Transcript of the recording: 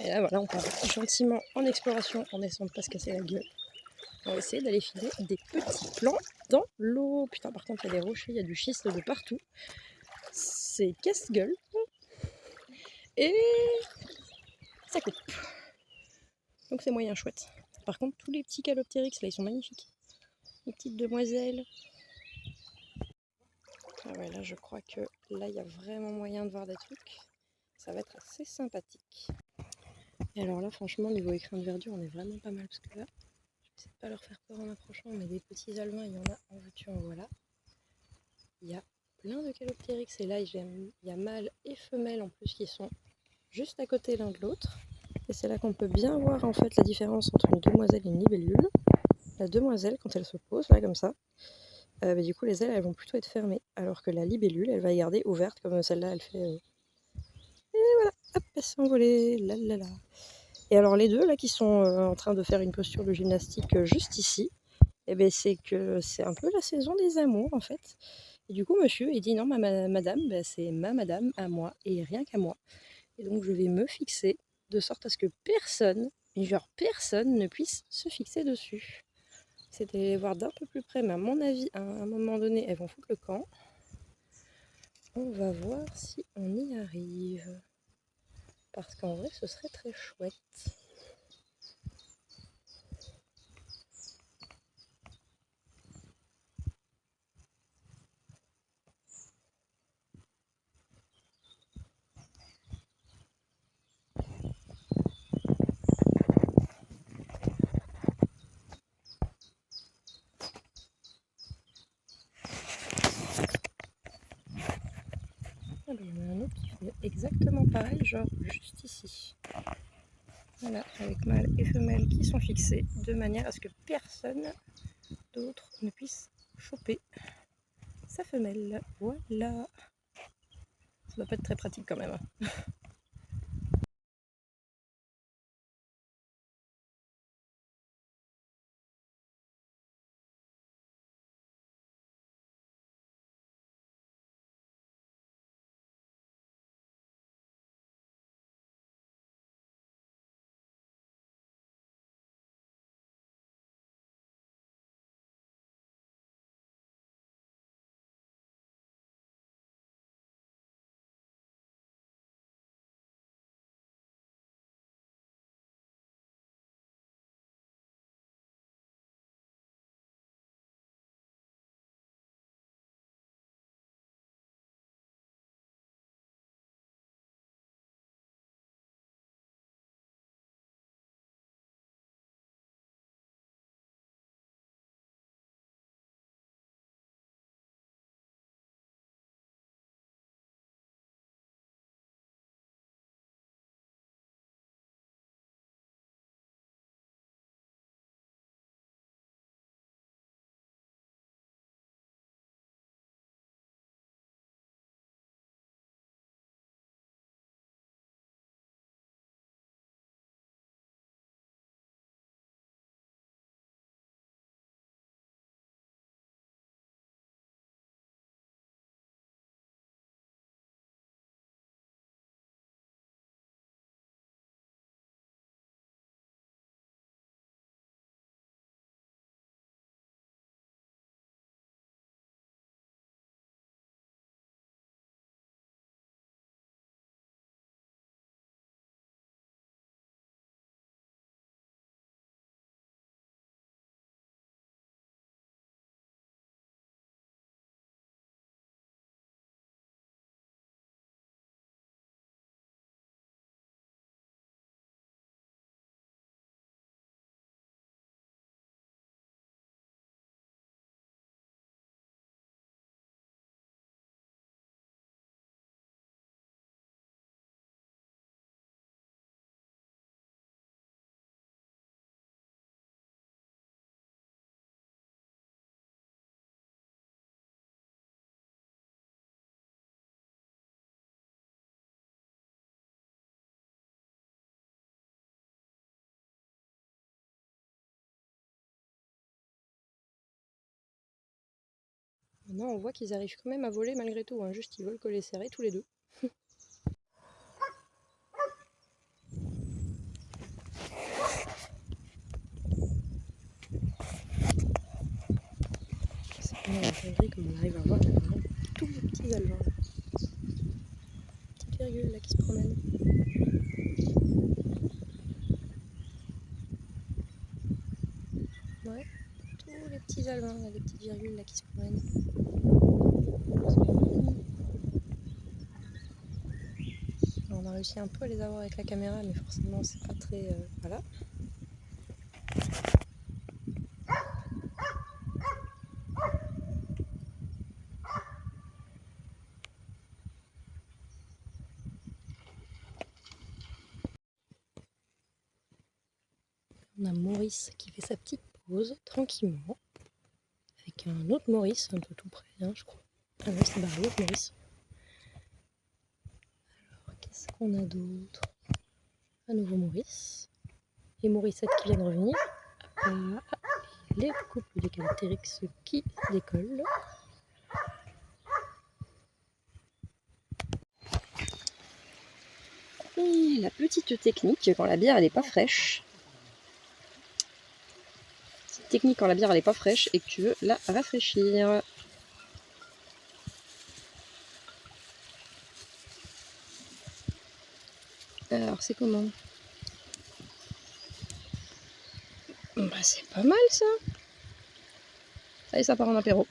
Et là voilà, on part gentiment en exploration en essayant de pas se casser la gueule. On va essayer d'aller filer des petits plans dans l'eau. Putain, par contre, il y a des rochers, il y a du schiste de partout. C'est casse-gueule. Et ça coupe. Donc c'est moyen chouette. Par contre, tous les petits caloptérix, là, ils sont magnifiques. Les petites demoiselles. Ah ouais, là, je crois que là, il y a vraiment moyen de voir des trucs. Ça va être assez sympathique. Et alors là, franchement, niveau écrin de verdure, on est vraiment pas mal. Parce que là, je vais essayer de pas leur faire peur en approchant, mais des petits alevins, il y en a en veux-tu, en voilà. Il y a plein de caloptérix. Et là, il y a mâles et femelles en plus qui sont juste à côté l'un de l'autre. Et c'est là qu'on peut bien voir en fait la différence entre une demoiselle et une libellule. La demoiselle, quand elle se pose là comme ça, du coup les ailes elles vont plutôt être fermées, alors que la libellule elle va les garder ouvertes comme celle-là elle fait. Et voilà, hop, elle s'est envolée, là là là. Et alors les deux là qui sont en train de faire une posture de gymnastique juste ici, et ben c'est que c'est un peu la saison des amours en fait. Et du coup monsieur il dit non madame, ben, c'est ma madame à moi et rien qu'à moi. Et donc je vais me fixer de sorte à ce que personne, mais genre personne ne puisse se fixer dessus. C'était les voir d'un peu plus près, mais à mon avis, à un moment donné, elles vont foutre le camp. On va voir si on y arrive. Parce qu'en vrai, ce serait très chouette. Ah ben, il y en a un autre qui fait exactement pareil, genre juste ici. Voilà, avec mâle et femelle qui sont fixés de manière à ce que personne d'autre ne puisse choper sa femelle. Voilà. Ça doit pas être très pratique quand même. Maintenant, on voit qu'ils arrivent quand même à voler malgré tout. Hein. Juste, ils veulent coller serrés tous les deux. dinguerie comme on arrive à voir maintenant tous les petits alevins. Petite virgule là qui se promène. Ouais, tous les petits alevins, là, les petites virgules là qui se promènent. On a réussi un peu à les avoir avec la caméra, mais forcément c'est pas très... voilà. On a Maurice qui fait sa petite pause tranquillement avec un autre Maurice un peu tout près, hein, je crois. Ah oui, c'est barré, l'autre Maurice. Alors, qu'est-ce qu'on a d'autre? Un nouveau Maurice. Et Mauricette qui vient de revenir. Les couples des Caltérix qui décollent. Et la petite technique quand la bière elle n'est pas fraîche. Petite technique quand la bière elle n'est pas fraîche et que tu veux la rafraîchir. Alors c'est comment? Bah, c'est pas mal ça. Allez, ça part en apéro.